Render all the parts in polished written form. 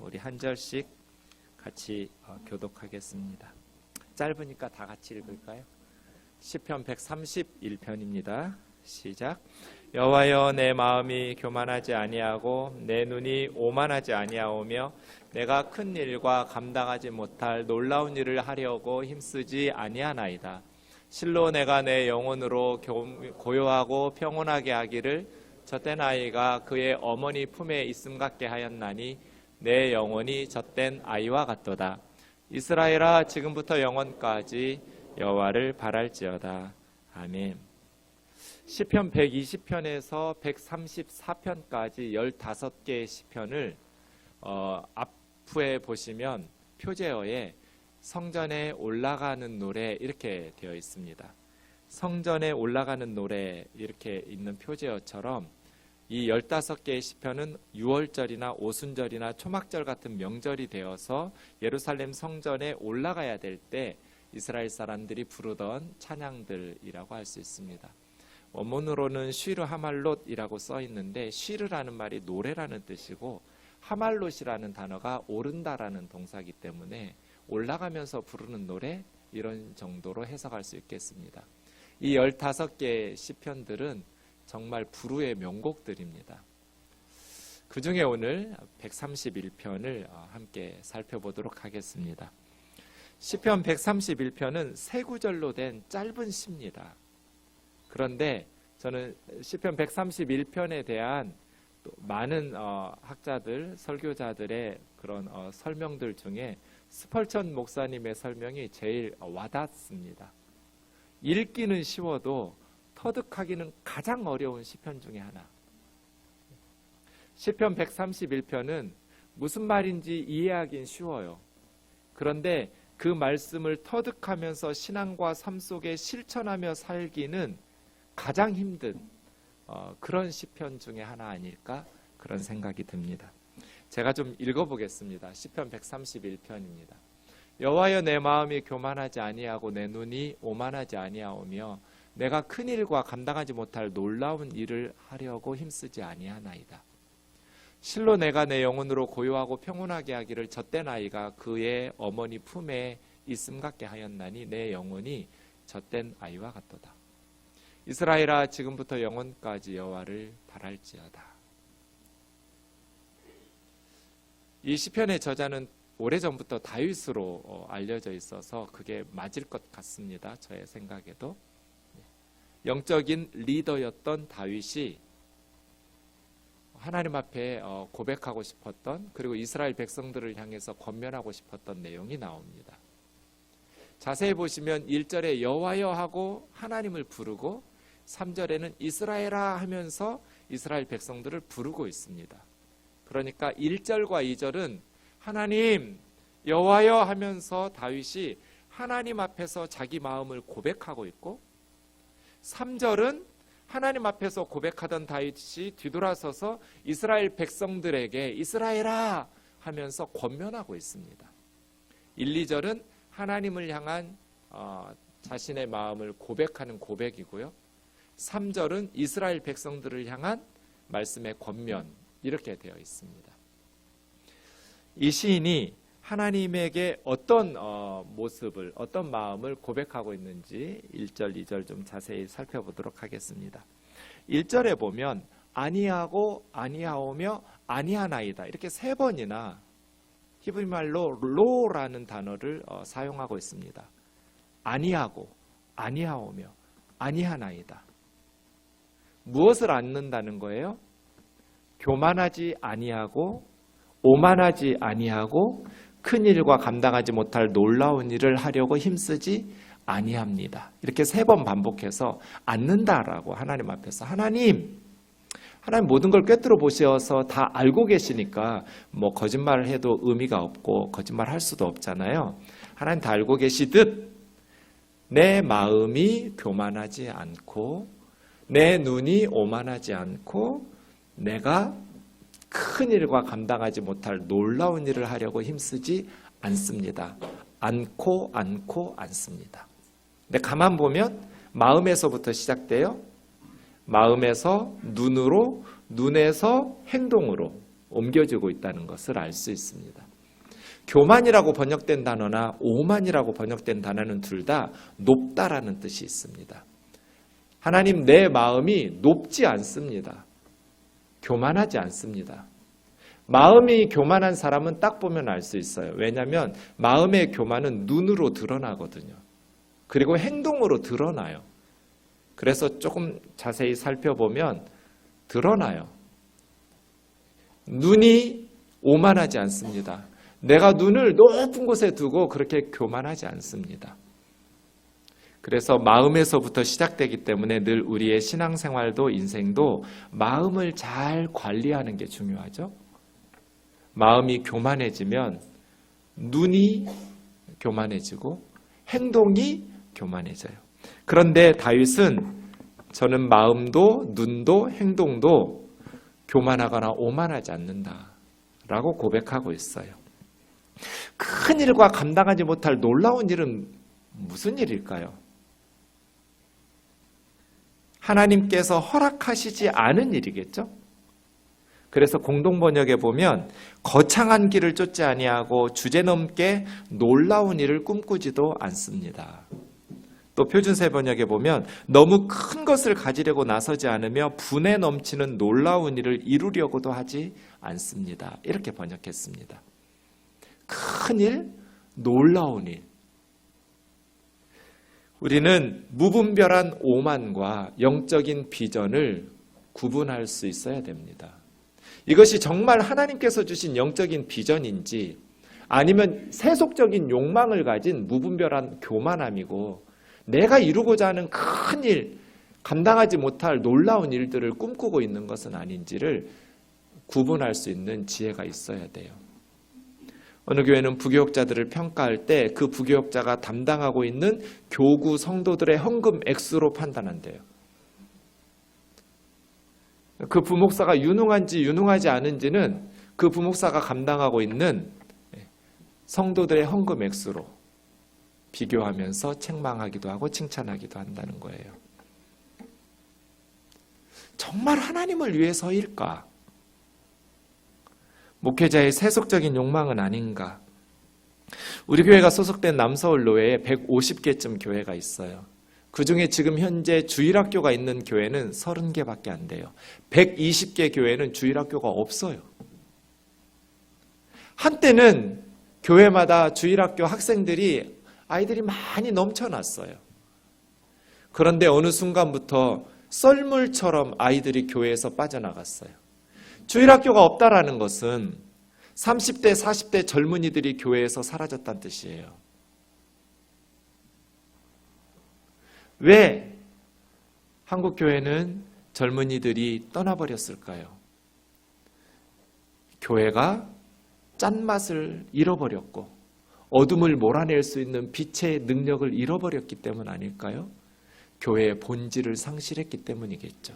우리 한 절씩 같이 교독하겠습니다. 짧으니까 다 같이 읽을까요? 시편 131편입니다. 시작. 여호와여, 내 마음이 교만하지 아니하고 내 눈이 오만하지 아니하오며 내가 큰 일과 감당하지 못할 놀라운 일을 하려고 힘쓰지 아니하나이다. 실로 내가 내 영혼으로 고요하고 평온하게 하기를 젖된 아이가 그의 어머니 품에 있음 같게 하였나니 내 영혼이 젖된 아이와 같도다. 이스라엘아, 지금부터 영원까지 여호와를 바랄지어다. 아멘. 시편 120편에서 134편까지 15개의 시편을 앞에 보시면 표제어에 성전에 올라가는 노래 이렇게 되어 있습니다. 성전에 올라가는 노래 이렇게 있는 표제어처럼 이 15개의 시편은 유월절이나 오순절이나 초막절 같은 명절이 되어서 예루살렘 성전에 올라가야 될 때 이스라엘 사람들이 부르던 찬양들이라고 할 수 있습니다. 원문으로는 쉬르 하말롯이라고 써 있는데 쉬르라는 말이 노래라는 뜻이고 하말롯이라는 단어가 오른다라는 동사이기 때문에 올라가면서 부르는 노래 이런 정도로 해석할 수 있겠습니다. 이 15개의 시편들은 정말 불후의 명곡들입니다. 그 중에 오늘 131편을 함께 살펴보도록 하겠습니다. 시편 131편은 세 구절로 된 짧은 시입니다. 그런데 저는 시편 131편에 대한 또 많은 학자들, 설교자들의 그런 설명들 중에 스펄천 목사님의 설명이 제일 와닿습니다. 읽기는 쉬워도 터득하기는 가장 어려운 시편 중에 하나. 시편 131편은 무슨 말인지 이해하긴 쉬워요. 그런데 그 말씀을 터득하면서 신앙과 삶 속에 실천하며 살기는 가장 힘든 그런 시편 중에 하나 아닐까 그런 생각이 듭니다. 제가 좀 읽어보겠습니다. 시편 131편입니다. 여호와여, 내 마음이 교만하지 아니하고 내 눈이 오만하지 아니하오며 내가 큰 일과 감당하지 못할 놀라운 일을 하려고 힘쓰지 아니하나이다. 실로 내가 내 영혼으로 고요하고 평온하게 하기를 젖된 아이가 그의 어머니 품에 있음 같게 하였나니 내 영혼이 젖된 아이와 같도다. 이스라엘아, 지금부터 영원까지 여호와를 바랄지어다. 이 시편의 저자는 오래전부터 다윗으로 알려져 있어서 그게 맞을 것 같습니다. 저의 생각에도. 영적인 리더였던 다윗이 하나님 앞에 고백하고 싶었던, 그리고 이스라엘 백성들을 향해서 권면하고 싶었던 내용이 나옵니다. 자세히 보시면 1절에 여호와여 하고 하나님을 부르고 3절에는 이스라엘아 하면서 이스라엘 백성들을 부르고 있습니다. 그러니까 1절과 2절은 하나님 여호와여 하면서 다윗이 하나님 앞에서 자기 마음을 고백하고 있고, 3절은 하나님 앞에서 고백하던 다윗이 뒤돌아서서 이스라엘 백성들에게 이스라엘아 하면서 권면하고 있습니다. 1, 2절은 하나님을 향한 자신의 마음을 고백하는 고백이고요. 3절은 이스라엘 백성들을 향한 말씀의 권면 이렇게 되어 있습니다. 이 시인이 하나님에게 어떤 모습을, 어떤 마음을 고백하고 있는지 1절, 2절 좀 자세히 살펴보도록 하겠습니다. 1절에 보면 아니하고 아니하오며 아니하나이다 이렇게 3번이나 히브리 말로 로라는 단어를 사용하고 있습니다. 아니하고 아니하오며 아니하나이다. 무엇을 않는다는 거예요? 교만하지 아니하고 오만하지 아니하고 큰 일과 감당하지 못할 놀라운 일을 하려고 힘쓰지 아니합니다. 이렇게 3번 반복해서 않는다라고 하나님 앞에서 하나님 모든 걸 꿰뚫어 보셔서 다 알고 계시니까 뭐 거짓말을 해도 의미가 없고 거짓말할 수도 없잖아요. 하나님 다 알고 계시듯 내 마음이 교만하지 않고 내 눈이 오만하지 않고 내가 큰 일과 감당하지 못할 놀라운 일을 하려고 힘쓰지 않습니다. 않고 않습니다. 근데 가만 보면 마음에서부터 시작돼요. 마음에서 눈으로, 눈에서 행동으로 옮겨지고 있다는 것을 알 수 있습니다. 교만이라고 번역된 단어나 오만이라고 번역된 단어는 둘 다 높다라는 뜻이 있습니다. 하나님, 내 마음이 높지 않습니다. 교만하지 않습니다. 마음이 교만한 사람은 딱 보면 알 수 있어요. 왜냐하면 마음의 교만은 눈으로 드러나거든요. 그리고 행동으로 드러나요. 그래서 조금 자세히 살펴보면 드러나요. 눈이 오만하지 않습니다. 내가 눈을 높은 곳에 두고 그렇게 교만하지 않습니다. 그래서 마음에서부터 시작되기 때문에 늘 우리의 신앙생활도 인생도 마음을 잘 관리하는 게 중요하죠. 마음이 교만해지면 눈이 교만해지고 행동이 교만해져요. 그런데 다윗은 저는 마음도 눈도 행동도 교만하거나 오만하지 않는다라고 고백하고 있어요. 큰 일과 감당하지 못할 놀라운 일은 무슨 일일까요? 하나님께서 허락하시지 않은 일이겠죠? 그래서 공동번역에 보면 거창한 길을 쫓지 아니하고 주제넘게 놀라운 일을 꿈꾸지도 않습니다. 또 표준세 번역에 보면 너무 큰 것을 가지려고 나서지 않으며 분에 넘치는 놀라운 일을 이루려고도 하지 않습니다. 이렇게 번역했습니다. 큰 일, 놀라운 일. 우리는 무분별한 오만과 영적인 비전을 구분할 수 있어야 됩니다. 이것이 정말 하나님께서 주신 영적인 비전인지 아니면 세속적인 욕망을 가진 무분별한 교만함이고 내가 이루고자 하는 큰 일, 감당하지 못할 놀라운 일들을 꿈꾸고 있는 것은 아닌지를 구분할 수 있는 지혜가 있어야 돼요. 어느 교회는 부교역자들을 평가할 때 그 부교역자가 담당하고 있는 교구 성도들의 헌금 액수로 판단한대요. 그 부목사가 유능한지 유능하지 않은지는 그 부목사가 감당하고 있는 성도들의 헌금 액수로 비교하면서 책망하기도 하고 칭찬하기도 한다는 거예요. 정말 하나님을 위해서일까? 목회자의 세속적인 욕망은 아닌가? 우리 교회가 소속된 남서울로에 150개쯤 교회가 있어요. 그중에 지금 현재 주일학교가 있는 교회는 30개밖에 안 돼요. 120개 교회는 주일학교가 없어요. 한때는 교회마다 주일학교 학생들이 아이들이 많이 넘쳐났어요. 그런데 어느 순간부터 썰물처럼 아이들이 교회에서 빠져나갔어요. 주일학교가 없다라는 것은 30대, 40대 젊은이들이 교회에서 사라졌다는 뜻이에요. 왜 한국 교회는 젊은이들이 떠나버렸을까요? 교회가 짠맛을 잃어버렸고 어둠을 몰아낼 수 있는 빛의 능력을 잃어버렸기 때문 아닐까요? 교회의 본질을 상실했기 때문이겠죠.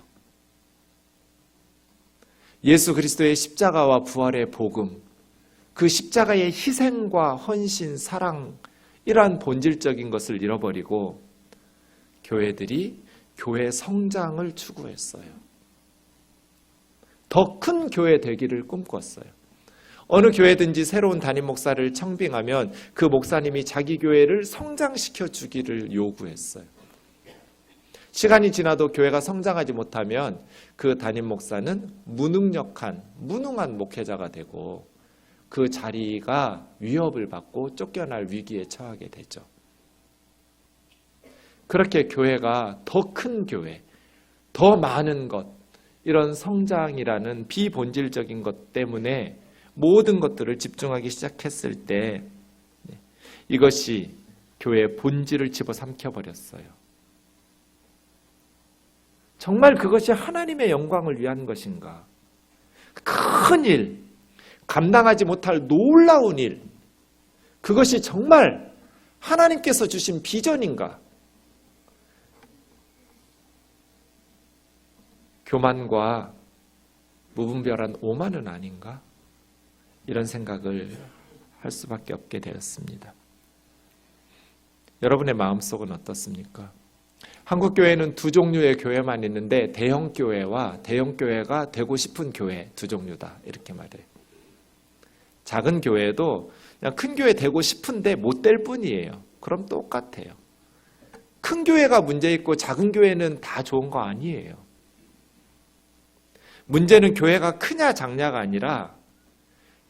예수 그리스도의 십자가와 부활의 복음, 그 십자가의 희생과 헌신, 사랑, 이러한 본질적인 것을 잃어버리고 교회들이 교회 성장을 추구했어요. 더 큰 교회 되기를 꿈꿨어요. 어느 교회든지 새로운 담임 목사를 청빙하면 그 목사님이 자기 교회를 성장시켜 주기를 요구했어요. 시간이 지나도 교회가 성장하지 못하면 그 담임 목사는 무능한 목회자가 되고 그 자리가 위협을 받고 쫓겨날 위기에 처하게 되죠. 그렇게 교회가 더 큰 교회, 더 많은 것, 이런 성장이라는 비본질적인 것 때문에 모든 것들을 집중하기 시작했을 때 이것이 교회의 본질을 집어삼켜버렸어요. 정말 그것이 하나님의 영광을 위한 것인가? 큰 일, 감당하지 못할 놀라운 일, 그것이 정말 하나님께서 주신 비전인가? 교만과 무분별한 오만은 아닌가? 이런 생각을 할 수밖에 없게 되었습니다. 여러분의 마음속은 어떻습니까? 한국 교회는 두 종류의 교회만 있는데 대형 교회와 대형 교회가 되고 싶은 교회 두 종류다 이렇게 말해요. 작은 교회도 그냥 큰 교회 되고 싶은데 못 될 뿐이에요. 그럼 똑같아요. 큰 교회가 문제 있고 작은 교회는 다 좋은 거 아니에요. 문제는 교회가 크냐 작냐가 아니라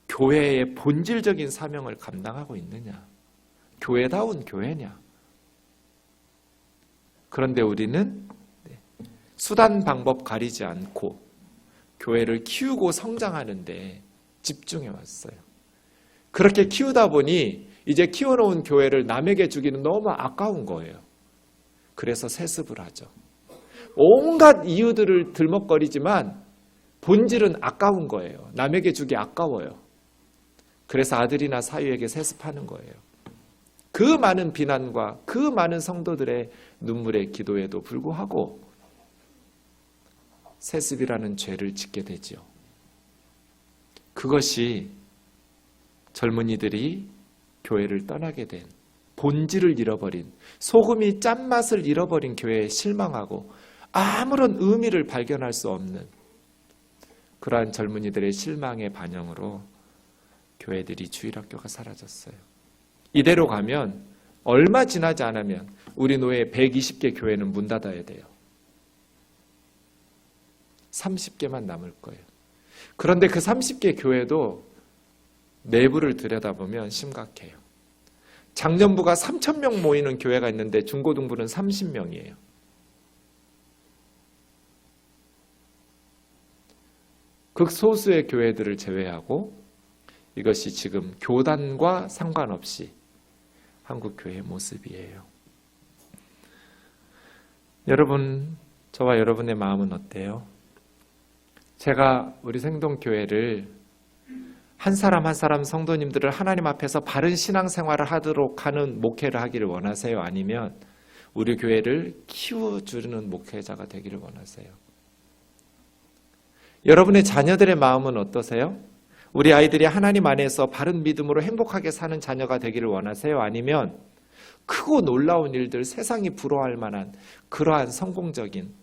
교회의 본질적인 사명을 감당하고 있느냐, 교회다운 교회냐. 그런데 우리는 수단 방법 가리지 않고 교회를 키우고 성장하는 데 집중해 왔어요. 그렇게 키우다 보니 이제 키워놓은 교회를 남에게 주기는 너무 아까운 거예요. 그래서 세습을 하죠. 온갖 이유들을 들먹거리지만 본질은 아까운 거예요. 남에게 주기 아까워요. 그래서 아들이나 사위에게 세습하는 거예요. 그 많은 비난과 그 많은 성도들의 눈물의 기도에도 불구하고 세습이라는 죄를 짓게 되죠. 그것이 젊은이들이 교회를 떠나게 된, 본질을 잃어버린, 소금이 짠맛을 잃어버린 교회에 실망하고 아무런 의미를 발견할 수 없는 그러한 젊은이들의 실망의 반영으로 교회들이 주일학교가 사라졌어요. 이대로 가면 얼마 지나지 않으면 우리 노예 120개 교회는 문 닫아야 돼요. 30개만 남을 거예요. 그런데 그 30개 교회도 내부를 들여다보면 심각해요. 장년부가 3,000명 모이는 교회가 있는데 중고등부는 30명이에요. 극소수의 교회들을 제외하고 이것이 지금 교단과 상관없이 한국 교회의 모습이에요. 여러분, 저와 여러분의 마음은 어때요? 제가 우리 생동교회를 한 사람 한 사람 성도님들을 하나님 앞에서 바른 신앙생활을 하도록 하는 목회를 하기를 원하세요? 아니면 우리 교회를 키워주는 목회자가 되기를 원하세요? 여러분의 자녀들의 마음은 어떠세요? 우리 아이들이 하나님 안에서 바른 믿음으로 행복하게 사는 자녀가 되기를 원하세요? 아니면 크고 놀라운 일들, 세상이 부러워할 만한 그러한 성공적인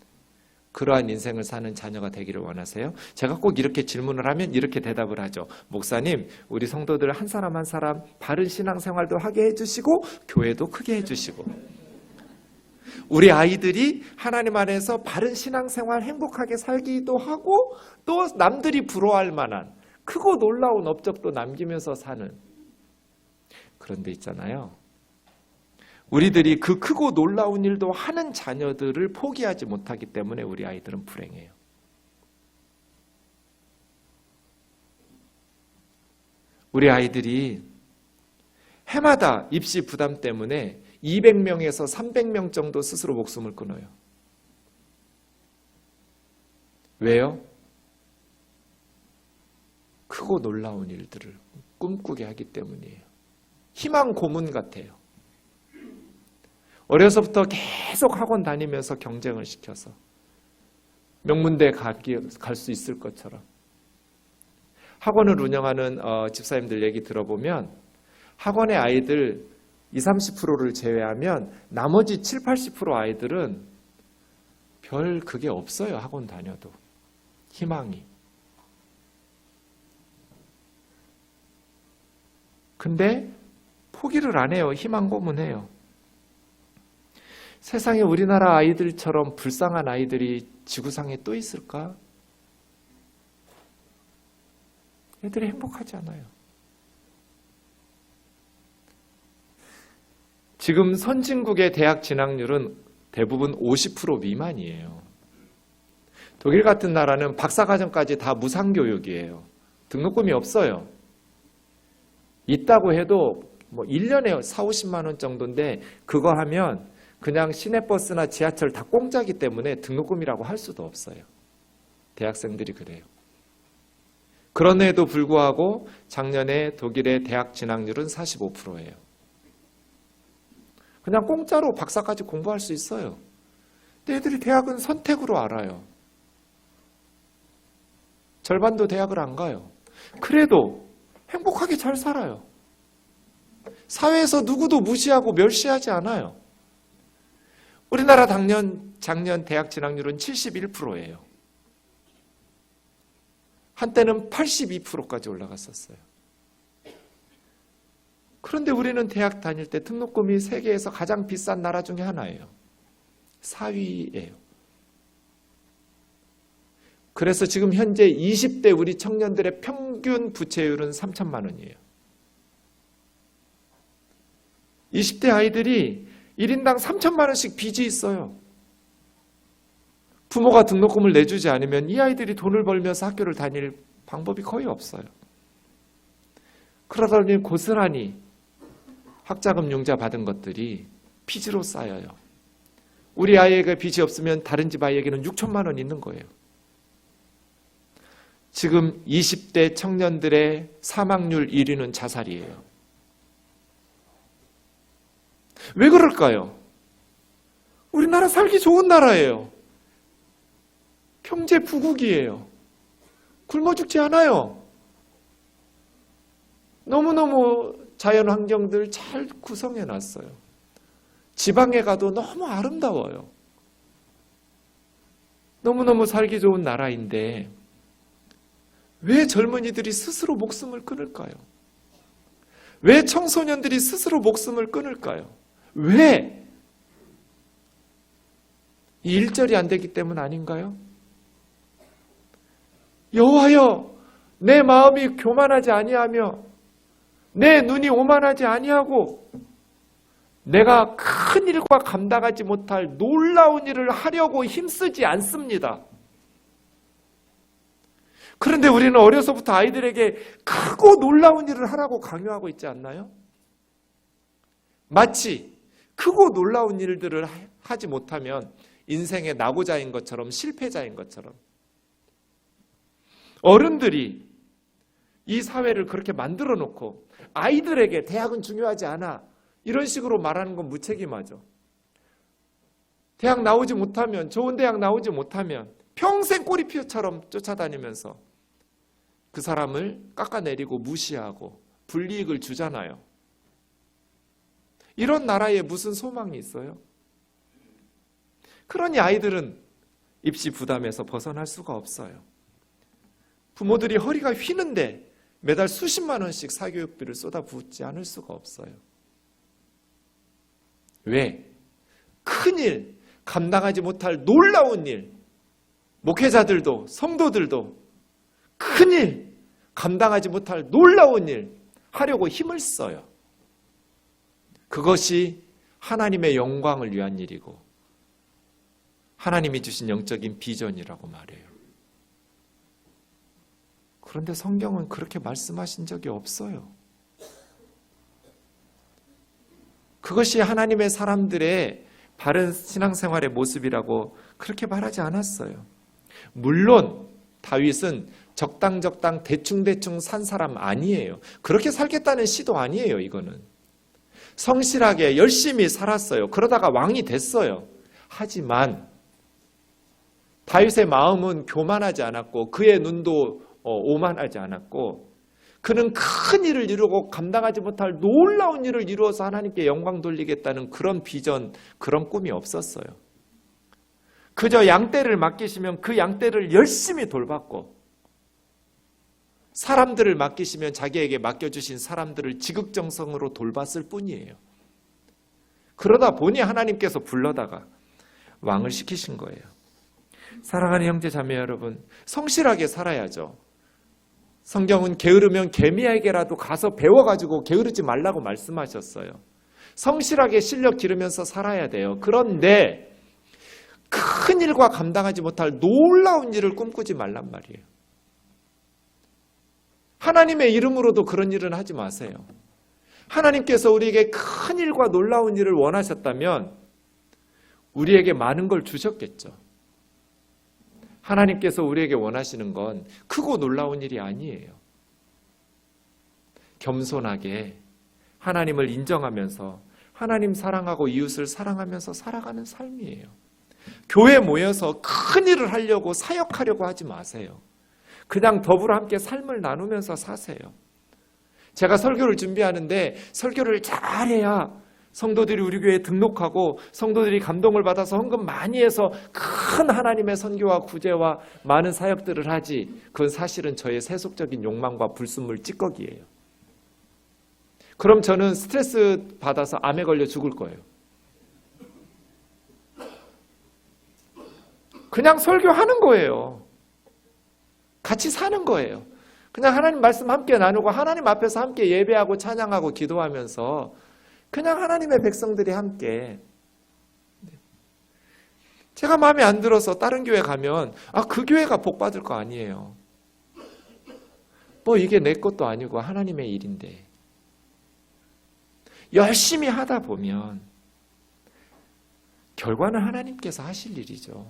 그러한 인생을 사는 자녀가 되기를 원하세요? 제가 꼭 이렇게 질문을 하면 이렇게 대답을 하죠. 목사님, 우리 성도들 한 사람 한 사람 바른 신앙생활도 하게 해주시고 교회도 크게 해주시고 우리 아이들이 하나님 안에서 바른 신앙생활 행복하게 살기도 하고 또 남들이 부러워할 만한 크고 놀라운 업적도 남기면서 사는 그런 데 있잖아요. 우리들이 그 크고 놀라운 일도 하는 자녀들을 포기하지 못하기 때문에 우리 아이들은 불행해요. 우리 아이들이 해마다 입시 부담 때문에 200명에서 300명 정도 스스로 목숨을 끊어요. 왜요? 크고 놀라운 일들을 꿈꾸게 하기 때문이에요. 희망 고문 같아요. 어려서부터 계속 학원 다니면서 경쟁을 시켜서 명문대 갈 수 있을 것처럼. 학원을 운영하는 집사님들 얘기 들어보면 학원의 아이들 20-30%를 제외하면 나머지 70-80% 아이들은 별 그게 없어요. 학원 다녀도. 희망이. 근데 포기를 안 해요. 희망 고문해요. 세상에 우리나라 아이들처럼 불쌍한 아이들이 지구상에 또 있을까? 애들이 행복하지 않아요. 지금 선진국의 대학 진학률은 대부분 50% 미만이에요. 독일 같은 나라는 박사과정까지 다 무상교육이에요. 등록금이 없어요. 있다고 해도 뭐 1년에 40-50만 원 정도인데 그거 하면 그냥 시내버스나 지하철 다 공짜기 때문에 등록금이라고 할 수도 없어요. 대학생들이 그래요. 그런데도 불구하고 작년에 독일의 대학 진학률은 45%예요. 그냥 공짜로 박사까지 공부할 수 있어요. 근데 애들이 대학은 선택으로 알아요. 절반도 대학을 안 가요. 그래도 행복하게 잘 살아요. 사회에서 누구도 무시하고 멸시하지 않아요. 우리나라 작년 대학 진학률은 71%예요. 한때는 82%까지 올라갔었어요. 그런데 우리는 대학 다닐 때 등록금이 세계에서 가장 비싼 나라 중에 하나예요. 4위예요. 그래서 지금 현재 20대 우리 청년들의 평균 부채율은 3천만 원이에요. 20대 아이들이 1인당 3천만 원씩 빚이 있어요. 부모가 등록금을 내주지 않으면 이 아이들이 돈을 벌면서 학교를 다닐 방법이 거의 없어요. 그러다 보니 고스란히 학자금 융자 받은 것들이 빚으로 쌓여요. 우리 아이에게 빚이 없으면 다른 집 아이에게는 6천만 원 있는 거예요. 지금 20대 청년들의 사망률 1위는 자살이에요. 왜 그럴까요? 우리나라 살기 좋은 나라예요. 경제 부국이에요. 굶어 죽지 않아요. 너무너무 자연 환경들 잘 구성해 놨어요. 지방에 가도 너무 아름다워요. 너무너무 살기 좋은 나라인데 왜 젊은이들이 스스로 목숨을 끊을까요? 왜 청소년들이 스스로 목숨을 끊을까요? 왜? 이 일절이 안 되기 때문 아닌가요? 여호와여, 내 마음이 교만하지 아니하며 내 눈이 오만하지 아니하고 내가 큰 일과 감당하지 못할 놀라운 일을 하려고 힘쓰지 않습니다. 그런데 우리는 어려서부터 아이들에게 크고 놀라운 일을 하라고 강요하고 있지 않나요? 마치 크고 놀라운 일들을 하지 못하면 인생의 낙오자인 것처럼 실패자인 것처럼 어른들이 이 사회를 그렇게 만들어 놓고 아이들에게 대학은 중요하지 않아 이런 식으로 말하는 건 무책임하죠. 대학 나오지 못하면 좋은 대학 나오지 못하면 평생 꼬리표처럼 쫓아다니면서 그 사람을 깎아내리고 무시하고 불이익을 주잖아요. 이런 나라에 무슨 소망이 있어요? 그러니 아이들은 입시 부담에서 벗어날 수가 없어요. 부모들이 허리가 휘는데 매달 수십만 원씩 사교육비를 쏟아붓지 않을 수가 없어요. 왜? 큰일, 감당하지 못할 놀라운 일, 목회자들도 성도들도 큰일, 감당하지 못할 놀라운 일 하려고 힘을 써요. 그것이 하나님의 영광을 위한 일이고 하나님이 주신 영적인 비전이라고 말해요. 그런데 성경은 그렇게 말씀하신 적이 없어요. 그것이 하나님의 사람들의 바른 신앙생활의 모습이라고 그렇게 말하지 않았어요. 물론 다윗은 적당 대충 산 사람 아니에요. 그렇게 살겠다는 시도 아니에요. 이거는 성실하게 열심히 살았어요. 그러다가 왕이 됐어요. 하지만 다윗의 마음은 교만하지 않았고 그의 눈도 오만하지 않았고 그는 큰 일을 이루고 감당하지 못할 놀라운 일을 이루어서 하나님께 영광 돌리겠다는 그런 비전, 그런 꿈이 없었어요. 그저 양떼를 맡기시면 그 양떼를 열심히 돌봤고 사람들을 맡기시면 자기에게 맡겨주신 사람들을 지극정성으로 돌봤을 뿐이에요. 그러다 보니 하나님께서 불러다가 왕을 시키신 거예요. 사랑하는 형제 자매 여러분, 성실하게 살아야죠. 성경은 게으르면 개미에게라도 가서 배워가지고 게으르지 말라고 말씀하셨어요. 성실하게 실력 기르면서 살아야 돼요. 그런데 큰 일과 감당하지 못할 놀라운 일을 꿈꾸지 말란 말이에요. 하나님의 이름으로도 그런 일은 하지 마세요. 하나님께서 우리에게 큰 일과 놀라운 일을 원하셨다면 우리에게 많은 걸 주셨겠죠. 하나님께서 우리에게 원하시는 건 크고 놀라운 일이 아니에요. 겸손하게 하나님을 인정하면서 하나님 사랑하고 이웃을 사랑하면서 살아가는 삶이에요. 교회 모여서 큰 일을 하려고 사역하려고 하지 마세요. 그냥 더불어 함께 삶을 나누면서 사세요. 제가 설교를 준비하는데 설교를 잘해야 성도들이 우리 교회에 등록하고 성도들이 감동을 받아서 헌금 많이 해서 큰 하나님의 선교와 구제와 많은 사역들을 하지, 그건 사실은 저의 세속적인 욕망과 불순물 찌꺼기예요. 그럼 저는 스트레스 받아서 암에 걸려 죽을 거예요. 그냥 설교하는 거예요. 같이 사는 거예요. 그냥 하나님 말씀 함께 나누고 하나님 앞에서 함께 예배하고 찬양하고 기도하면서 그냥 하나님의 백성들이 함께. 제가 마음에 안 들어서 다른 교회 가면 그 교회가 복 받을 거 아니에요. 뭐 이게 내 것도 아니고 하나님의 일인데. 열심히 하다 보면 결과는 하나님께서 하실 일이죠.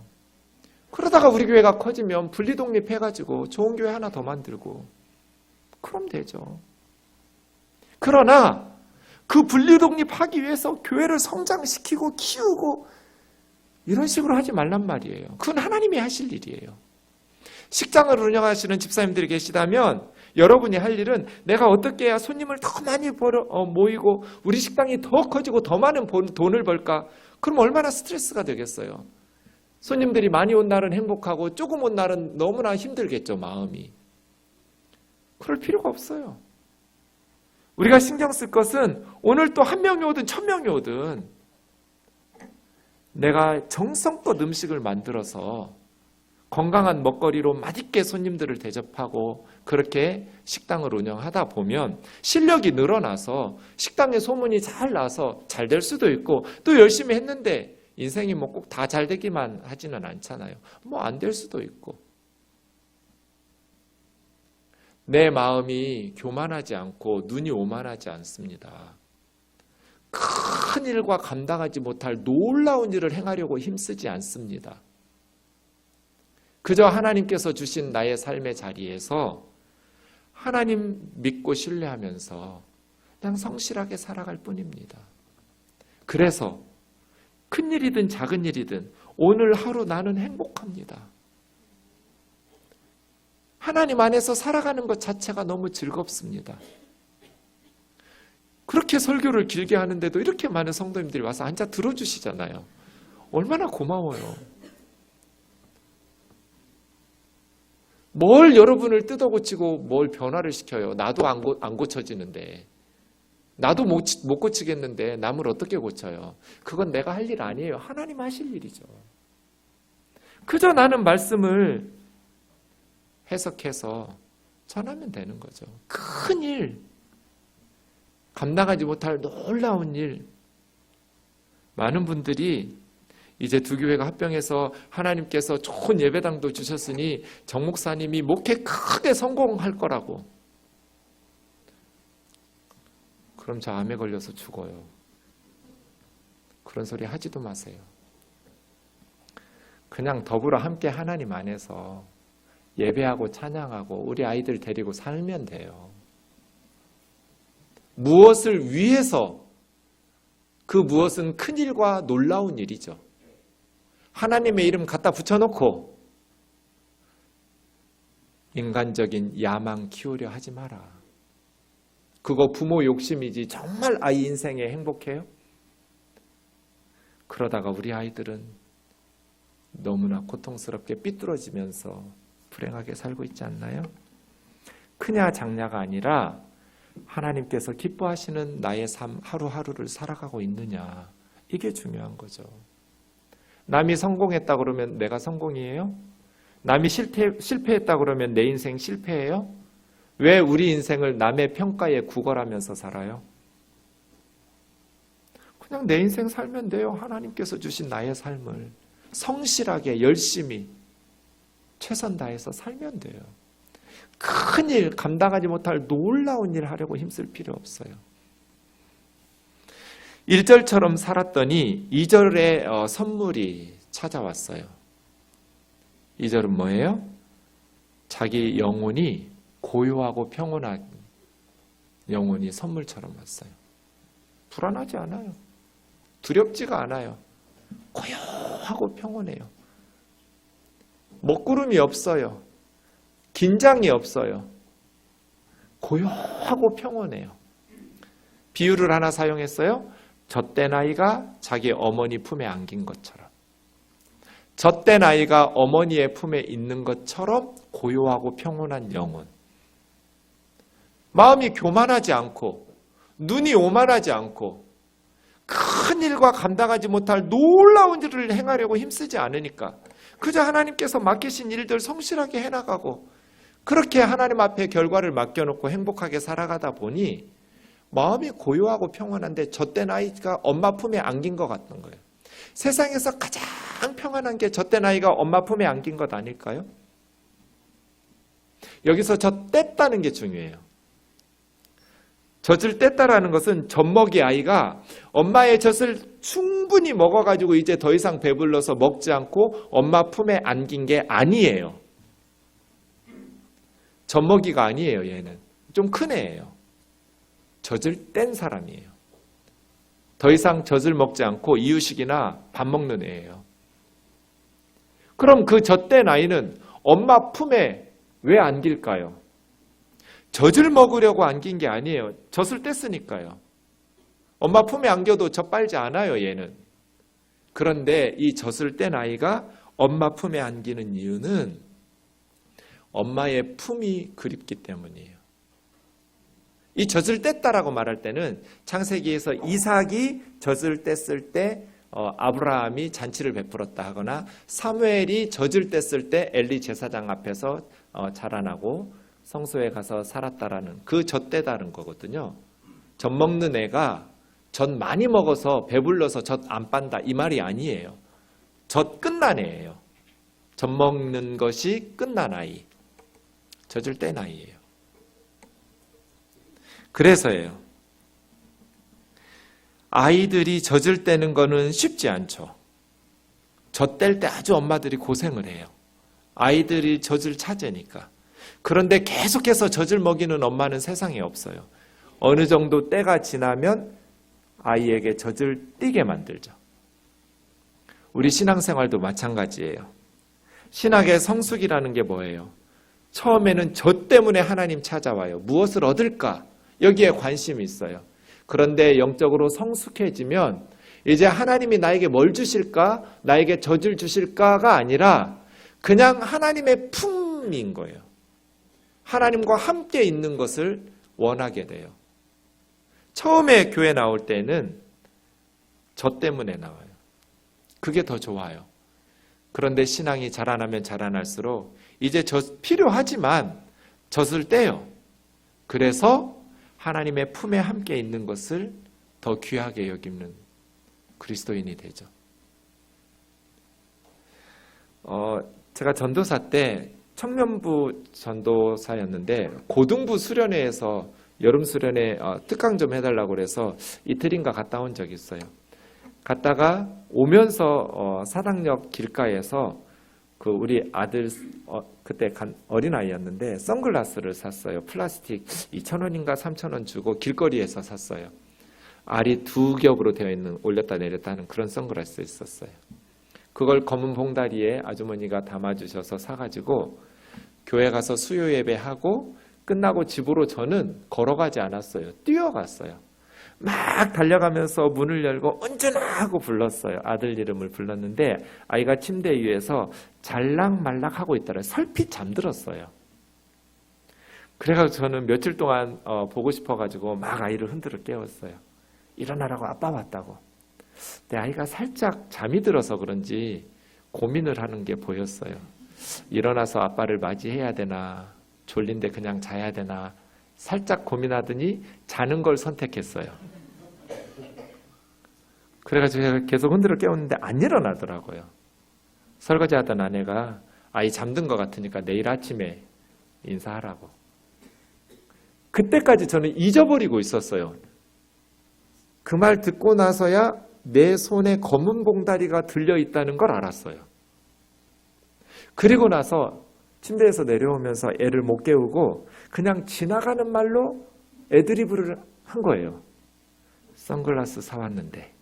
그러다가 우리 교회가 커지면 분리독립해가지고 좋은 교회 하나 더 만들고 그럼 되죠. 그러나 그 분리독립하기 위해서 교회를 성장시키고 키우고 이런 식으로 하지 말란 말이에요. 그건 하나님이 하실 일이에요. 식당을 운영하시는 집사님들이 계시다면 여러분이 할 일은 내가 어떻게 해야 손님을 더 많이 모이고 우리 식당이 더 커지고 더 많은 돈을 벌까? 그럼 얼마나 스트레스가 되겠어요. 손님들이 많이 온 날은 행복하고 조금 온 날은 너무나 힘들겠죠, 마음이. 그럴 필요가 없어요. 우리가 신경 쓸 것은 오늘 또 1명이 오든 1000명이 오든 내가 정성껏 음식을 만들어서 건강한 먹거리로 맛있게 손님들을 대접하고 그렇게 식당을 운영하다 보면 실력이 늘어나서 식당에 소문이 잘 나서 잘 될 수도 있고 또 열심히 했는데 인생이 뭐 꼭 다 잘 되기만 하지는 않잖아요. 뭐 안 될 수도 있고. 내 마음이 교만하지 않고 눈이 오만하지 않습니다. 큰 일과 감당하지 못할 놀라운 일을 행하려고 힘쓰지 않습니다. 그저 하나님께서 주신 나의 삶의 자리에서 하나님 믿고 신뢰하면서 그냥 성실하게 살아갈 뿐입니다. 그래서 큰 일이든 작은 일이든 오늘 하루 나는 행복합니다. 하나님 안에서 살아가는 것 자체가 너무 즐겁습니다. 그렇게 설교를 길게 하는데도 이렇게 많은 성도님들이 와서 앉아 들어주시잖아요. 얼마나 고마워요. 뭘 여러분을 뜯어고치고 뭘 변화를 시켜요. 나도 안 고쳐지는데. 나도 못 고치겠는데 남을 어떻게 고쳐요? 그건 내가 할 일 아니에요. 하나님 하실 일이죠. 그저 나는 말씀을 해석해서 전하면 되는 거죠. 큰 일, 감당하지 못할 놀라운 일. 많은 분들이 이제 두 교회가 합병해서 하나님께서 좋은 예배당도 주셨으니 정 목사님이 목회 크게 성공할 거라고. 그럼 저 암에 걸려서 죽어요. 그런 소리 하지도 마세요. 그냥 더불어 함께 하나님 안에서 예배하고 찬양하고 우리 아이들 데리고 살면 돼요. 무엇을 위해서, 그 무엇은 큰 일과 놀라운 일이죠. 하나님의 이름 갖다 붙여놓고 인간적인 야망 키우려 하지 마라. 그거 부모 욕심이지 정말 아이 인생에 행복해요? 그러다가 우리 아이들은 너무나 고통스럽게 삐뚤어지면서 불행하게 살고 있지 않나요? 크냐 작냐가 아니라 하나님께서 기뻐하시는 나의 삶 하루하루를 살아가고 있느냐, 이게 중요한 거죠. 남이 성공했다 그러면 내가 성공이에요? 남이 실패했다 그러면 내 인생 실패예요? 왜 우리 인생을 남의 평가에 구걸하면서 살아요? 그냥 내 인생 살면 돼요. 하나님께서 주신 나의 삶을 성실하게 열심히 최선 다해서 살면 돼요. 큰일, 감당하지 못할 놀라운 일 하려고 힘쓸 필요 없어요. 1절처럼 살았더니 2절에 선물이 찾아왔어요. 2절은 뭐예요? 자기 영혼이 고요하고 평온한 영혼이 선물처럼 왔어요. 불안하지 않아요. 두렵지가 않아요. 고요하고 평온해요. 먹구름이 없어요. 긴장이 없어요. 고요하고 평온해요. 비유를 하나 사용했어요. 젖된 아이가 자기 어머니 품에 안긴 것처럼, 젖된 아이가 어머니의 품에 있는 것처럼 고요하고 평온한 영혼. 마음이 교만하지 않고 눈이 오만하지 않고 큰 일과 감당하지 못할 놀라운 일을 행하려고 힘쓰지 않으니까 그저 하나님께서 맡기신 일들 성실하게 해나가고 그렇게 하나님 앞에 결과를 맡겨놓고 행복하게 살아가다 보니 마음이 고요하고 평안한데 젖된 아이가 엄마 품에 안긴 것 같은 거예요. 세상에서 가장 평안한 게 젖된 아이가 엄마 품에 안긴 것 아닐까요? 여기서 젖댔다는 게 중요해요. 젖을 뗐다라는 것은 젖먹이 아이가 엄마의 젖을 충분히 먹어가지고 이제 더 이상 배불러서 먹지 않고 엄마 품에 안긴 게 아니에요. 젖먹이가 아니에요. 얘는 좀 큰 애예요. 젖을 뗀 사람이에요. 더 이상 젖을 먹지 않고 이유식이나 밥 먹는 애예요. 그럼 그 젖된 아이는 엄마 품에 왜 안길까요? 젖을 먹으려고 안긴 게 아니에요. 젖을 뗐으니까요. 엄마 품에 안겨도 젖 빨지 않아요, 얘는. 그런데 이 젖을 뗀 아이가 엄마 품에 안기는 이유는 엄마의 품이 그립기 때문이에요. 이 젖을 뗐다라고 말할 때는 창세기에서 이삭이 젖을 뗐을 때 아브라함이 잔치를 베풀었다 하거나 사무엘이 젖을 뗐을 때 엘리 제사장 앞에서 자라나고 성소에 가서 살았다라는 그 젖대다는 거거든요. 젖 먹는 애가 젖 많이 먹어서 배불러서 젖 안 빤다 이 말이 아니에요. 젖 끝난 애예요. 젖 먹는 것이 끝난 아이. 젖을 뗀 아이예요. 그래서예요. 아이들이 젖을 떼는 거는 쉽지 않죠. 젖 뗄 때 아주 엄마들이 고생을 해요. 아이들이 젖을 찾으니까. 그런데 계속해서 젖을 먹이는 엄마는 세상에 없어요. 어느 정도 때가 지나면 아이에게 젖을 띠게 만들죠. 우리 신앙생활도 마찬가지예요. 신학의 성숙이라는 게 뭐예요? 처음에는 젖 때문에 하나님 찾아와요. 무엇을 얻을까? 여기에 관심이 있어요. 그런데 영적으로 성숙해지면 이제 하나님이 나에게 뭘 주실까? 나에게 젖을 주실까가 아니라 그냥 하나님의 품인 거예요. 하나님과 함께 있는 것을 원하게 돼요. 처음에 교회 나올 때는 저 때문에 나와요. 그게 더 좋아요. 그런데 신앙이 자라나면 자라날수록 이제 젖 필요하지만 젖을 떼요. 그래서 하나님의 품에 함께 있는 것을 더 귀하게 여기는 그리스도인이 되죠. 제가 전도사 때 청년부 전도사였는데 고등부 수련회에서 여름 수련회 특강 좀 해달라고 그래서 이틀인가 갔다 온 적이 있어요. 갔다가 오면서 사당역 길가에서 그 우리 아들 그때 어린아이였는데 선글라스를 샀어요. 플라스틱 2,000원인가 3,000원 주고 길거리에서 샀어요. 알이 두 겹으로 되어 있는 올렸다 내렸다 하는 그런 선글라스 있었어요. 그걸 검은 봉다리에 아주머니가 담아주셔서 사가지고 교회 가서 수요 예배하고 끝나고 집으로 저는 걸어가지 않았어요. 뛰어갔어요. 막 달려가면서 문을 열고 은준아 하고 불렀어요. 아들 이름을 불렀는데 아이가 침대 위에서 잘락말락하고 있더라고요. 설핏 잠들었어요. 그래가지고 저는 며칠 동안 보고 싶어가지고 막 아이를 흔들어 깨웠어요. 일어나라고, 아빠 왔다고. 내 아이가 살짝 잠이 들어서 그런지 고민을 하는 게 보였어요. 일어나서 아빠를 맞이해야 되나, 졸린데 그냥 자야 되나 살짝 고민하더니 자는 걸 선택했어요. 그래가지고 제가 계속 흔들어 깨웠는데 안 일어나더라고요. 설거지하던 아내가 아이 잠든 것 같으니까 내일 아침에 인사하라고. 그때까지 저는 잊어버리고 있었어요. 그 말 듣고 나서야 내 손에 검은 봉다리가 들려있다는 걸 알았어요. 그리고 나서 침대에서 내려오면서 애를 못 깨우고 그냥 지나가는 말로 애드리브를 한 거예요. 선글라스 사왔는데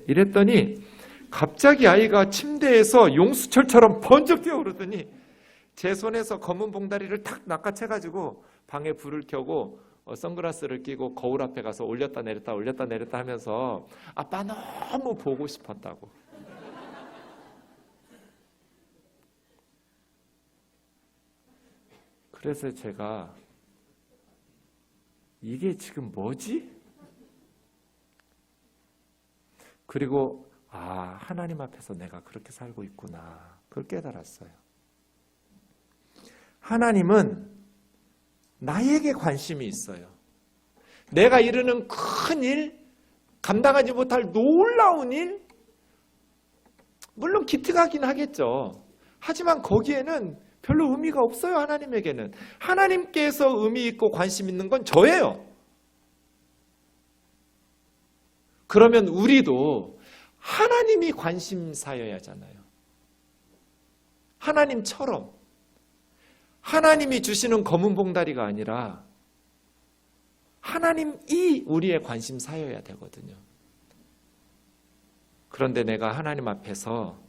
이랬더니 갑자기 아이가 침대에서 용수철처럼 번쩍 뛰어오르더니 제 손에서 검은 봉다리를 탁 낚아채가지고 방에 불을 켜고 선글라스를 끼고 거울 앞에 가서 올렸다 내렸다 올렸다 내렸다 하면서 아빠 너무 보고 싶었다고. 그래서 제가 이게 지금 뭐지? 그리고 하나님 앞에서 내가 그렇게 살고 있구나. 그걸 깨달았어요. 하나님은 나에게 관심이 있어요. 내가 이루는 큰 일, 감당하지 못할 놀라운 일, 물론 기특하긴 하겠죠. 하지만 거기에는 별로 의미가 없어요. 하나님에게는. 하나님께서 의미 있고 관심 있는 건 저예요. 그러면 우리도 하나님이 관심사여야 하잖아요. 하나님처럼. 하나님이 주시는 검은 봉다리가 아니라 하나님이 우리의 관심사여야 되거든요. 그런데 내가 하나님 앞에서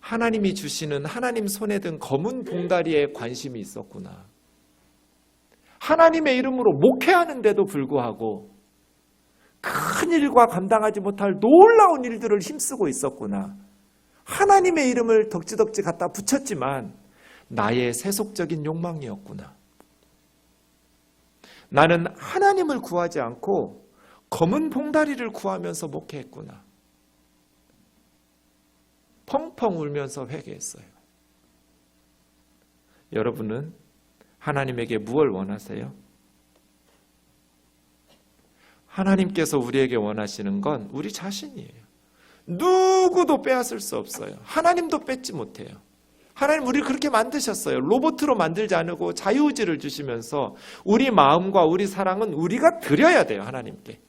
하나님이 주시는 하나님 손에 든 검은 봉다리에 관심이 있었구나. 하나님의 이름으로 목회하는데도 불구하고 큰 일과 감당하지 못할 놀라운 일들을 힘쓰고 있었구나. 하나님의 이름을 덕지덕지 갖다 붙였지만 나의 세속적인 욕망이었구나. 나는 하나님을 구하지 않고 검은 봉다리를 구하면서 목회했구나. 펑펑 울면서 회개했어요. 여러분은 하나님에게 무엇을 원하세요? 하나님께서 우리에게 원하시는 건 우리 자신이에요. 누구도 빼앗을 수 없어요. 하나님도 뺏지 못해요. 하나님 우리를 그렇게 만드셨어요. 로봇으로 만들지 않고 자유의지를 주시면서 우리 마음과 우리 사랑은 우리가 드려야 돼요. 하나님께.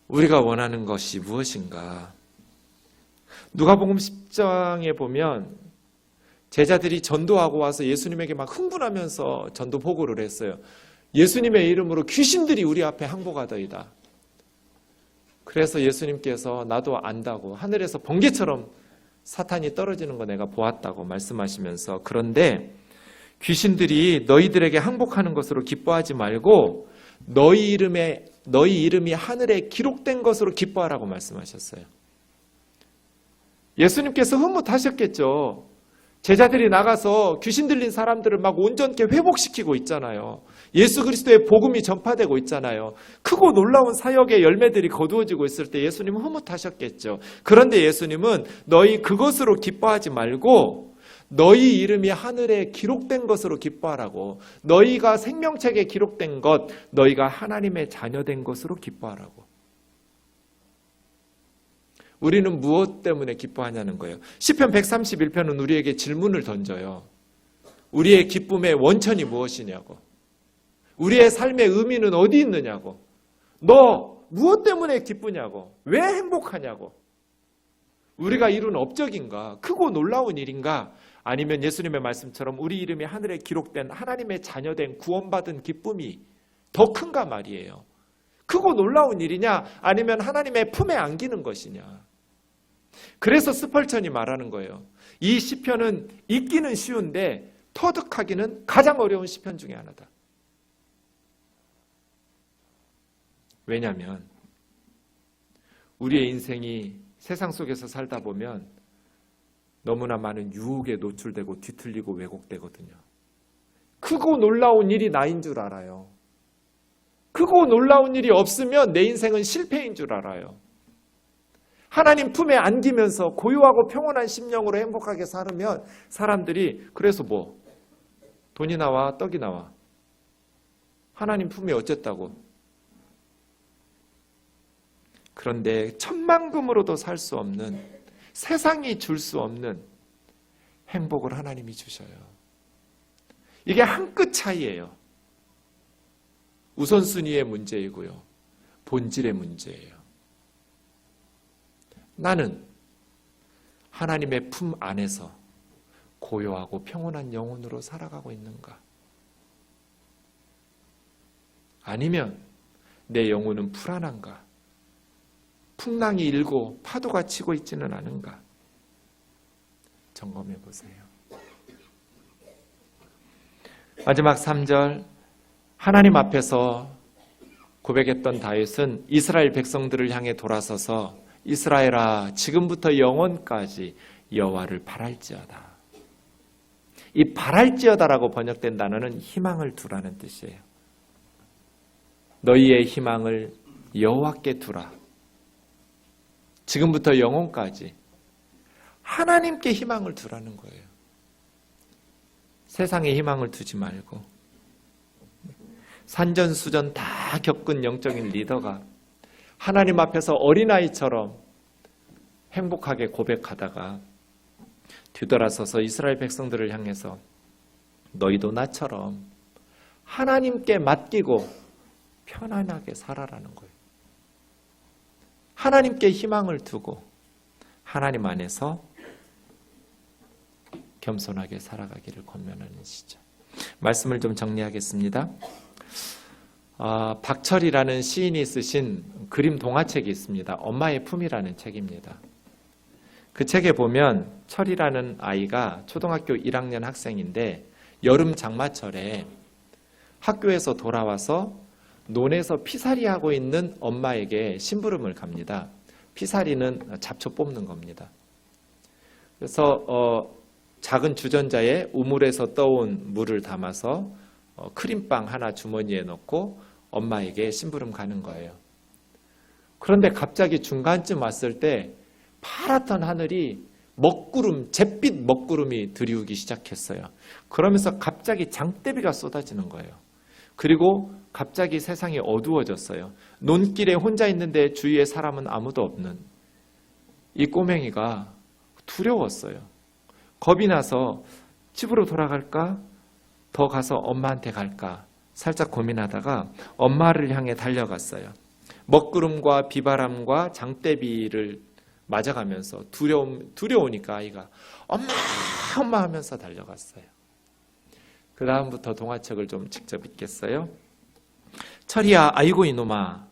우리가 원하는 것이 무엇인가? 누가복음 10장에 보면 제자들이 전도하고 와서 예수님에게 막 흥분하면서 전도 보고를 했어요. 예수님의 이름으로 귀신들이 우리 앞에 항복하더이다. 그래서 예수님께서 나도 안다고 하늘에서 번개처럼 사탄이 떨어지는 거 내가 보았다고 말씀하시면서 그런데 귀신들이 너희들에게 항복하는 것으로 기뻐하지 말고 너희 이름이 하늘에 기록된 것으로 기뻐하라고 말씀하셨어요. 예수님께서 흐뭇하셨겠죠. 제자들이 나가서 귀신 들린 사람들을 막 온전케 회복시키고 있잖아요. 예수 그리스도의 복음이 전파되고 있잖아요. 크고 놀라운 사역의 열매들이 거두어지고 있을 때 예수님은 흐뭇하셨겠죠. 그런데 예수님은 너희 그것으로 기뻐하지 말고 너희 이름이 하늘에 기록된 것으로 기뻐하라고, 너희가 생명책에 기록된 것, 너희가 하나님의 자녀된 것으로 기뻐하라고. 우리는 무엇 때문에 기뻐하냐는 거예요. 시편 131편은 우리에게 질문을 던져요. 우리의 기쁨의 원천이 무엇이냐고. 우리의 삶의 의미는 어디 있느냐고. 너 무엇 때문에 기쁘냐고. 왜 행복하냐고. 우리가 이룬 업적인가? 크고 놀라운 일인가? 아니면 예수님의 말씀처럼 우리 이름이 하늘에 기록된 하나님의 자녀된 구원받은 기쁨이 더 큰가 말이에요. 크고 놀라운 일이냐? 아니면 하나님의 품에 안기는 것이냐? 그래서 스펄전이 말하는 거예요. 이 시편은 읽기는 쉬운데 터득하기는 가장 어려운 시편 중에 하나다. 왜냐하면 우리의 인생이 세상 속에서 살다 보면 너무나 많은 유혹에 노출되고 뒤틀리고 왜곡되거든요. 크고 놀라운 일이 나인 줄 알아요. 크고 놀라운 일이 없으면 내 인생은 실패인 줄 알아요. 하나님 품에 안기면서 고요하고 평온한 심령으로 행복하게 살으면 사람들이 그래서 뭐 돈이 나와 떡이 나와. 하나님 품에 어쨌다고. 그런데 천만금으로도 살 수 없는, 세상이 줄 수 없는 행복을 하나님이 주셔요. 이게 한 끗 차이예요. 우선순위의 문제이고요. 본질의 문제예요. 나는 하나님의 품 안에서 고요하고 평온한 영혼으로 살아가고 있는가? 아니면 내 영혼은 불안한가? 풍랑이 일고 파도가 치고 있지는 않은가? 점검해 보세요. 마지막 3절, 하나님 앞에서 고백했던 다윗은 이스라엘 백성들을 향해 돌아서서 이스라엘아 지금부터 영원까지 여호와를 바랄지어다. 이 바랄지어다라고 번역된 단어는 희망을 두라는 뜻이에요. 너희의 희망을 여호와께 두라. 지금부터 영원까지 하나님께 희망을 두라는 거예요. 세상에 희망을 두지 말고. 산전수전 다 겪은 영적인 리더가 하나님 앞에서 어린아이처럼 행복하게 고백하다가 뒤돌아서서 이스라엘 백성들을 향해서 너희도 나처럼 하나님께 맡기고 편안하게 살아라는 거예요. 하나님께 희망을 두고 하나님 안에서 겸손하게 살아가기를 권면하는 시죠. 말씀을 좀 정리하겠습니다. 박철이라는 시인이 쓰신 그림 동화책이 있습니다. 엄마의 품이라는 책입니다. 그 책에 보면 철이라는 아이가 초등학교 1학년 학생인데 여름 장마철에 학교에서 돌아와서 논에서 피살이하고 있는 엄마에게 심부름을 갑니다. 피살이는 잡초 뽑는 겁니다. 그래서 작은 주전자에 우물에서 떠온 물을 담아서 크림빵 하나 주머니에 넣고 엄마에게 심부름 가는 거예요. 그런데 갑자기 중간쯤 왔을 때 파랗던 하늘이 먹구름, 잿빛 먹구름이 들이우기 시작했어요. 그러면서 갑자기 장대비가 쏟아지는 거예요. 그리고 갑자기 세상이 어두워졌어요. 논길에 혼자 있는데 주위에 사람은 아무도 없는 이 꼬맹이가 두려웠어요. 겁이 나서 집으로 돌아갈까? 더 가서 엄마한테 갈까? 살짝 고민하다가 엄마를 향해 달려갔어요. 먹구름과 비바람과 장대비를 맞아가면서 두려우니까 아이가 엄마 엄마 하면서 달려갔어요. 그 다음부터 동화책을 좀 직접 읽겠어요. 철이야, 아이고 이놈아,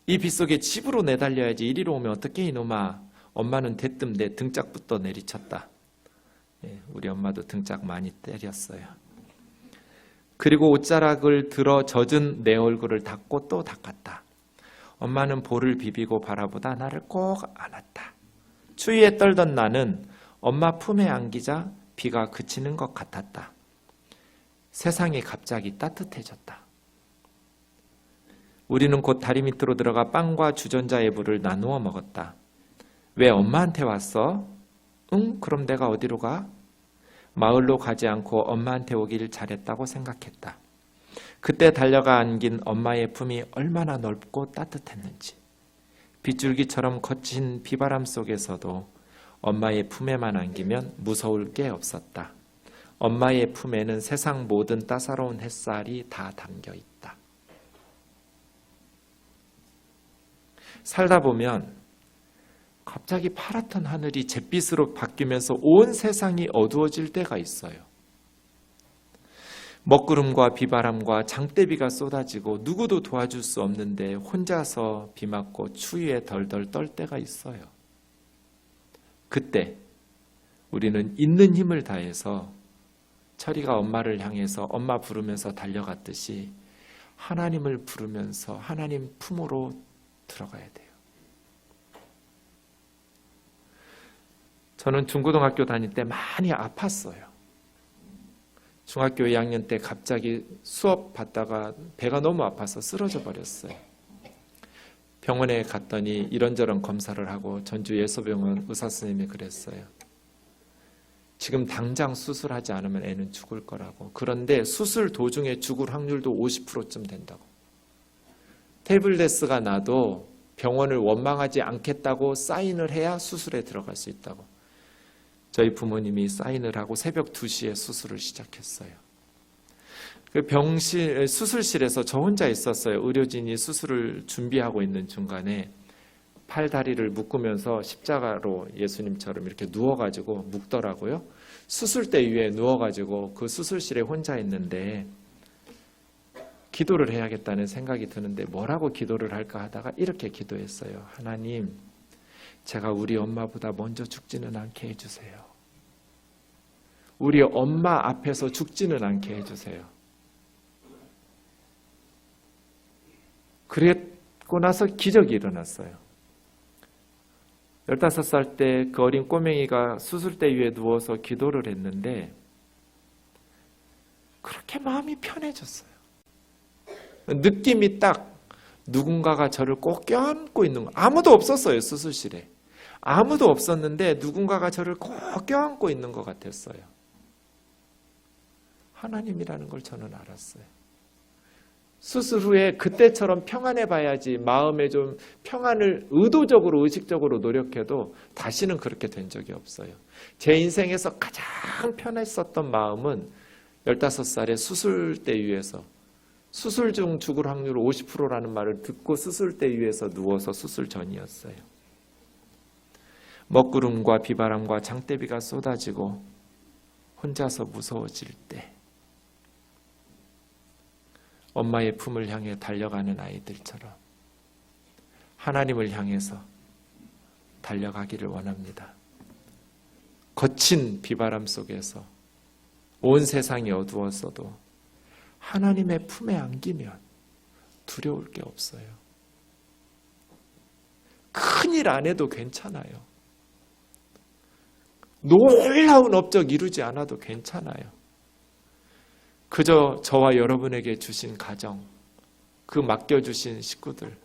이 빗속에 집으로 내달려야지. 이리로 오면 어떡해 이놈아. 엄마는 대뜸 내 등짝부터 내리쳤다. 우리 엄마도 등짝 많이 때렸어요. 그리고 옷자락을 들어 젖은 내 얼굴을 닦고 또 닦았다. 엄마는 볼을 비비고 바라보다 나를 꼭 안았다. 추위에 떨던 나는 엄마 품에 안기자 비가 그치는 것 같았다. 세상이 갑자기 따뜻해졌다. 우리는 곧 다리 밑으로 들어가 빵과 주전자의 물을 나누어 먹었다. 왜 엄마한테 왔어? 응, 그럼 내가 어디로 가? 마을로 가지 않고 엄마한테 오길 잘했다고 생각했다. 그때 달려가 안긴 엄마의 품이 얼마나 넓고 따뜻했는지. 빗줄기처럼 거친 비바람 속에서도 엄마의 품에만 안기면 무서울 게 없었다. 엄마의 품에는 세상 모든 따사로운 햇살이 다 담겨 있다. 살다 보면 갑자기 파랗던 하늘이 잿빛으로 바뀌면서 온 세상이 어두워질 때가 있어요. 먹구름과 비바람과 장대비가 쏟아지고 누구도 도와줄 수 없는데 혼자서 비 맞고 추위에 덜덜 떨 때가 있어요. 그때 우리는 있는 힘을 다해서 철이가 엄마를 향해서 엄마 부르면서 달려갔듯이 하나님을 부르면서 하나님 품으로 들어가야 돼요. 저는 중고등학교 다닐 때 많이 아팠어요. 중학교 2학년 때 갑자기 수업 받다가 배가 너무 아파서 쓰러져 버렸어요. 병원에 갔더니 이런저런 검사를 하고 전주 예서병원 의사 선생님이 그랬어요. 지금 당장 수술하지 않으면 애는 죽을 거라고. 그런데 수술 도중에 죽을 확률도 50%쯤 된다고. 테이블레스가 나도 병원을 원망하지 않겠다고 사인을 해야 수술에 들어갈 수 있다고. 저희 부모님이 사인을 하고 새벽 2시에 수술을 시작했어요. 그 수술실에서 저 혼자 있었어요. 의료진이 수술을 준비하고 있는 중간에 팔 다리를 묶으면서 십자가로 예수님처럼 이렇게 누워가지고 묶더라고요. 수술대 위에 누워가지고 그 수술실에 혼자 있는데 기도를 해야겠다는 생각이 드는데 뭐라고 기도를 할까 하다가 이렇게 기도했어요. 하나님, 제가 우리 엄마보다 먼저 죽지는 않게 해주세요. 우리 엄마 앞에서 죽지는 않게 해주세요. 그랬고 나서 기적이 일어났어요. 15살 때 그 어린 꼬맹이가 수술대 위에 누워서 기도를 했는데 그렇게 마음이 편해졌어요. 느낌이 딱 누군가가 저를 꼭 껴안고 있는 거. 아무도 없었어요, 수술실에. 아무도 없었는데 누군가가 저를 꼭 껴안고 있는 것 같았어요. 하나님이라는 걸 저는 알았어요. 수술 후에 그때처럼 평안해봐야지 마음에 좀 평안을 의도적으로 의식적으로 노력해도 다시는 그렇게 된 적이 없어요. 제 인생에서 가장 편했었던 마음은 15살에 수술대 위에서 수술 중 죽을 확률 50%라는 말을 듣고 수술대 위에서 누워서 수술 전이었어요. 먹구름과 비바람과 장대비가 쏟아지고 혼자서 무서워질 때 엄마의 품을 향해 달려가는 아이들처럼 하나님을 향해서 달려가기를 원합니다. 거친 비바람 속에서 온 세상이 어두웠어도 하나님의 품에 안기면 두려울 게 없어요. 큰일 안 해도 괜찮아요. 놀라운 업적 이루지 않아도 괜찮아요. 그저 저와 여러분에게 주신 가정, 그 맡겨주신 식구들,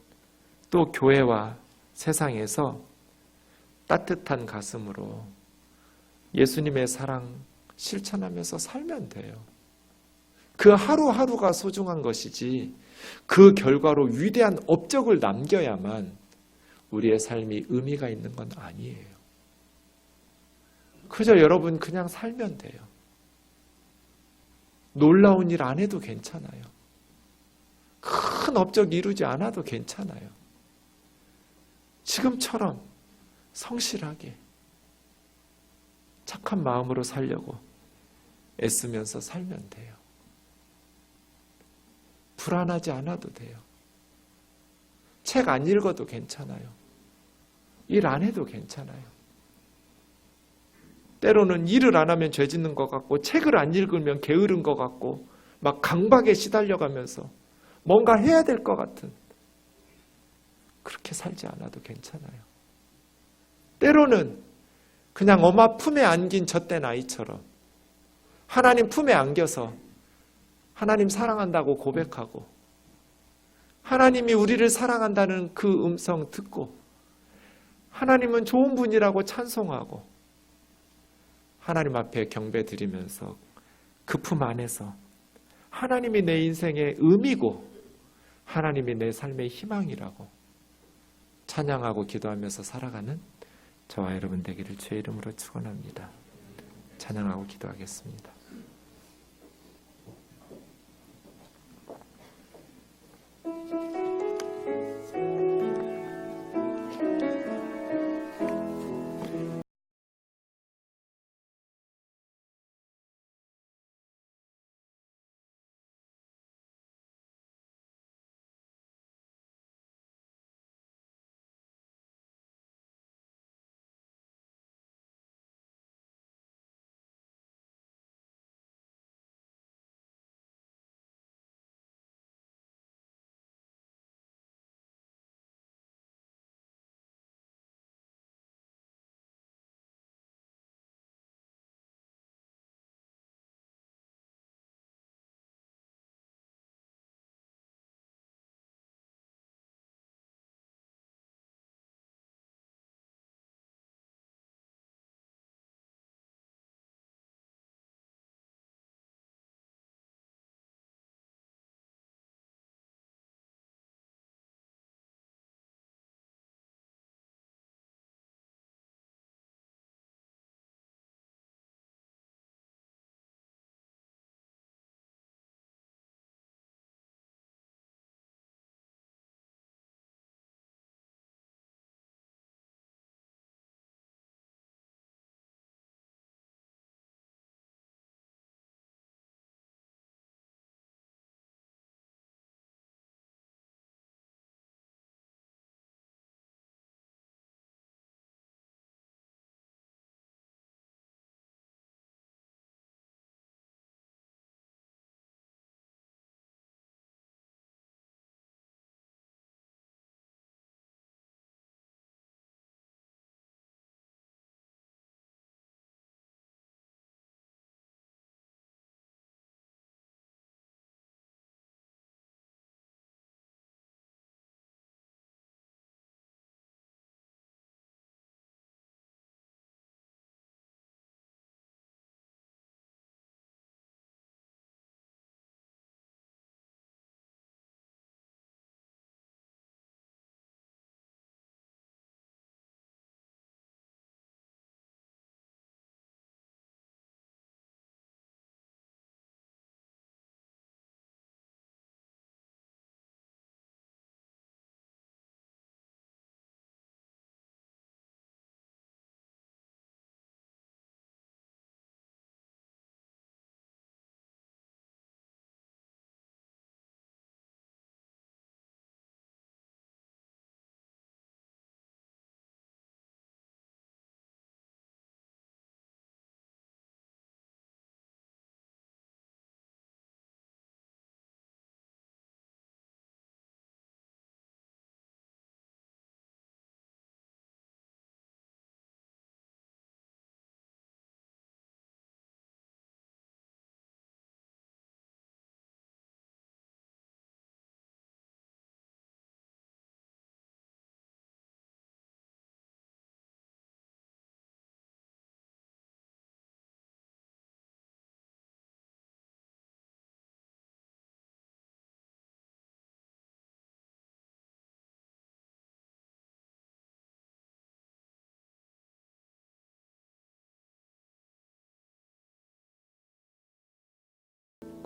또 교회와 세상에서 따뜻한 가슴으로 예수님의 사랑 실천하면서 살면 돼요. 그 하루하루가 소중한 것이지 그 결과로 위대한 업적을 남겨야만 우리의 삶이 의미가 있는 건 아니에요. 그저 여러분 그냥 살면 돼요. 놀라운 일 안 해도 괜찮아요. 큰 업적 이루지 않아도 괜찮아요. 지금처럼 성실하게 착한 마음으로 살려고 애쓰면서 살면 돼요. 불안하지 않아도 돼요. 책 안 읽어도 괜찮아요. 일 안 해도 괜찮아요. 때로는 일을 안 하면 죄 짓는 것 같고 책을 안 읽으면 게으른 것 같고 막 강박에 시달려가면서 뭔가 해야 될 것 같은 그렇게 살지 않아도 괜찮아요. 때로는 그냥 엄마 품에 안긴 젖된 아이처럼 하나님 품에 안겨서 하나님 사랑한다고 고백하고 하나님이 우리를 사랑한다는 그 음성 듣고 하나님은 좋은 분이라고 찬송하고 하나님 앞에 경배 드리면서 그 품 안에서 하나님이 내 인생의 의미고 하나님이 내 삶의 희망이라고 찬양하고 기도하면서 살아가는 저와 여러분 되기를 주의 이름으로 축원합니다. 찬양하고 기도하겠습니다.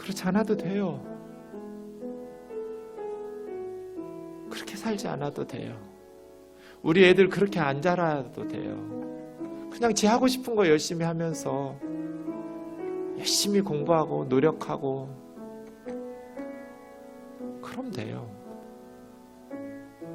그렇지 않아도 돼요. 그렇게 살지 않아도 돼요. 우리 애들 그렇게 안 자라도 돼요. 그냥 지 하고 싶은 거 열심히 하면서 열심히 공부하고 노력하고 그럼 돼요.